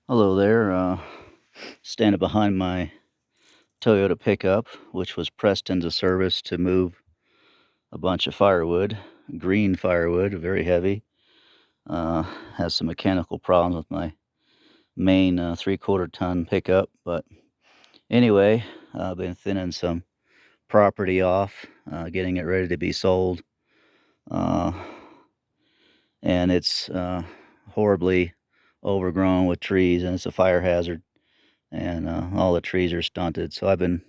Hello there. Standing behind my Toyota pickup, which was pressed into service to move a bunch of firewood, green firewood, very heavy. Uh, has some mechanical problems with my main 3/4 ton pickup. But anyway, I've been thinning some property off, getting it ready to be sold. Uh, and it's horribly overgrown with trees, and it's a fire hazard, and all the trees are stunted. So I've been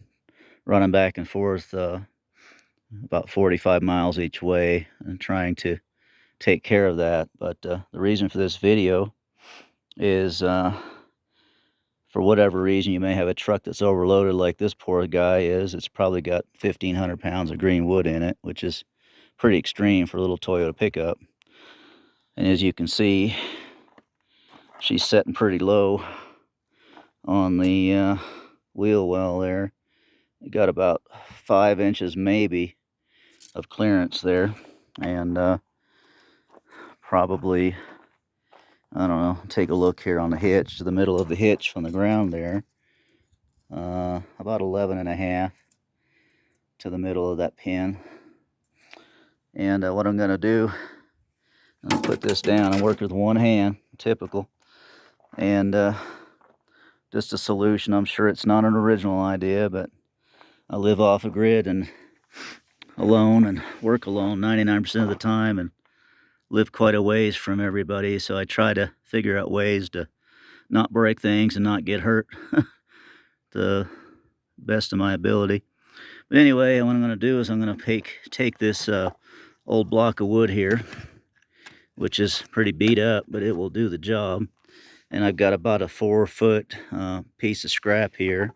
running back and forth about 45 miles each way and trying to take care of that. But the reason for this video is for whatever reason, you may have a truck that's overloaded like this poor guy is. It's probably got 1,500 pounds of green wood in it, which is pretty extreme for a little Toyota pickup. And as you can see, she's setting pretty low on the wheel well there. You got about 5 inches maybe of clearance there, and probably, I don't know, take a look here on the hitch, to the middle of the hitch from the ground there, about 11.5 to the middle of that pin. And what I'm going to do, I'm going to put this down and work with one hand, typical, and just a solution. I'm sure it's not an original idea, but I live off a grid and alone and work alone 99% of the time, and live quite a ways from everybody, so I try to figure out ways to not break things and not get hurt the best of my ability. But anyway, what I'm going to do is I'm going to take this old block of wood here, which is pretty beat up, but it will do the job. And I've got about a 4-foot piece of scrap here,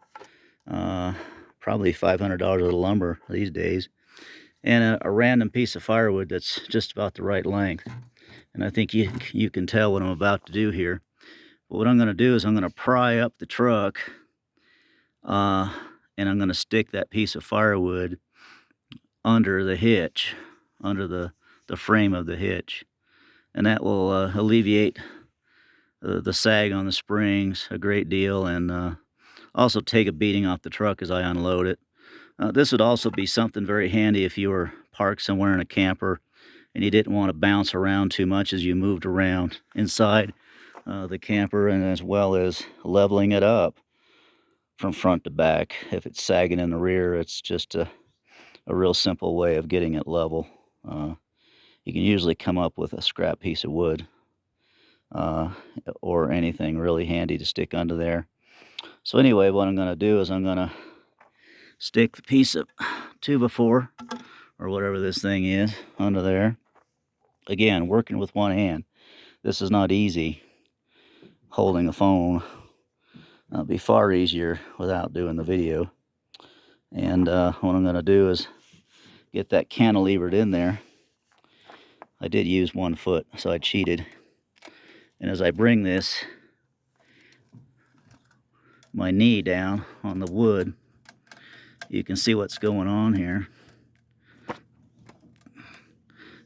probably $500 worth of lumber these days, and a random piece of firewood that's just about the right length. And I think you can tell what I'm about to do here. But what I'm going to do is I'm going to pry up the truck, and I'm going to stick that piece of firewood under the hitch, under the frame of the hitch. And that will alleviate the sag on the springs a great deal, and also take a beating off the truck as I unload it. This would also be something very handy if you were parked somewhere in a camper and you didn't want to bounce around too much as you moved around inside the camper, and as well as leveling it up from front to back. If it's sagging in the rear, it's just a real simple way of getting it level. You can usually come up with a scrap piece of wood or anything really handy to stick under there. So anyway, what I'm going to do is I'm going to stick the piece of 2x4 or whatever this thing is under there. Again, working with one hand. This is not easy. Holding a phone it'll be far easier without doing the video. And what I'm going to do is get that cantilevered in there. I did use 1 foot, so I cheated. And as I bring my knee down on the wood, you can see what's going on here.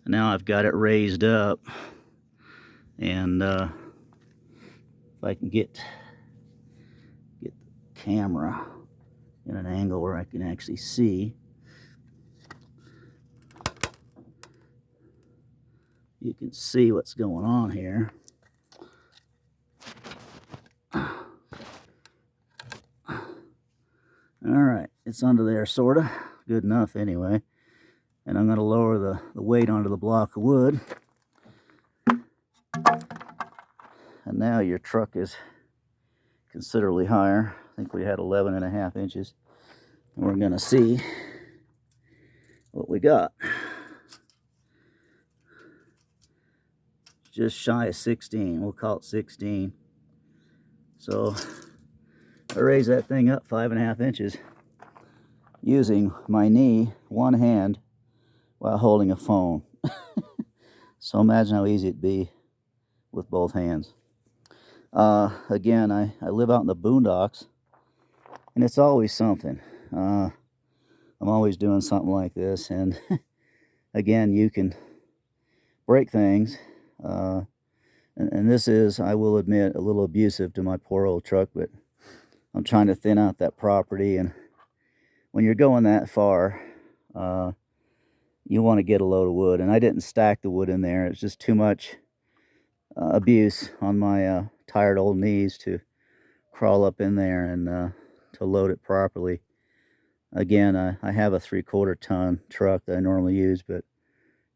Now I've got it raised up, and if I can get the camera in an angle where I can actually see, you can see what's going on here. Alright, it's under there, sorta. Good enough, anyway. And I'm going to lower the weight onto the block of wood. And now your truck is considerably higher. I think we had 11.5 inches. And we're going to see what we got. Just shy of 16. We'll call it 16. So I raise that thing up 5.5 inches using my knee, one hand, while holding a phone. So imagine how easy it'd be with both hands. Again, I live out in the boondocks, and it's always something. I'm always doing something like this, and again, you can break things, and And this is, I will admit, a little abusive to my poor old truck, but I'm trying to thin out that property, and when you're going that far, you want to get a load of wood. And I didn't stack the wood in there. It's just too much abuse on my tired old knees to crawl up in there and to load it properly. Again, I have a 3/4 ton truck that I normally use, but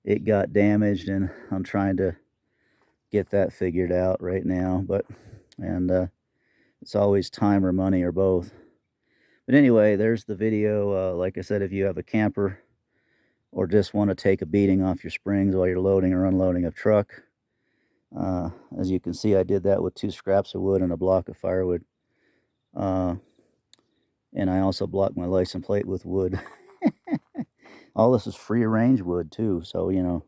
it got damaged, and I'm trying to get that figured out right now. But it's always time or money or both. But anyway, there's the video. Like I said, if you have a camper or just want to take a beating off your springs while you're loading or unloading a truck, as you can see, I did that with 2 scraps of wood and a block of firewood. And I also blocked my license plate with wood. All this is free range wood too, so you know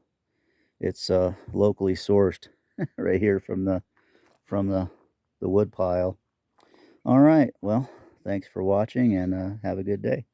it's locally sourced right here from the wood pile. All right, well, thanks for watching, and have a good day.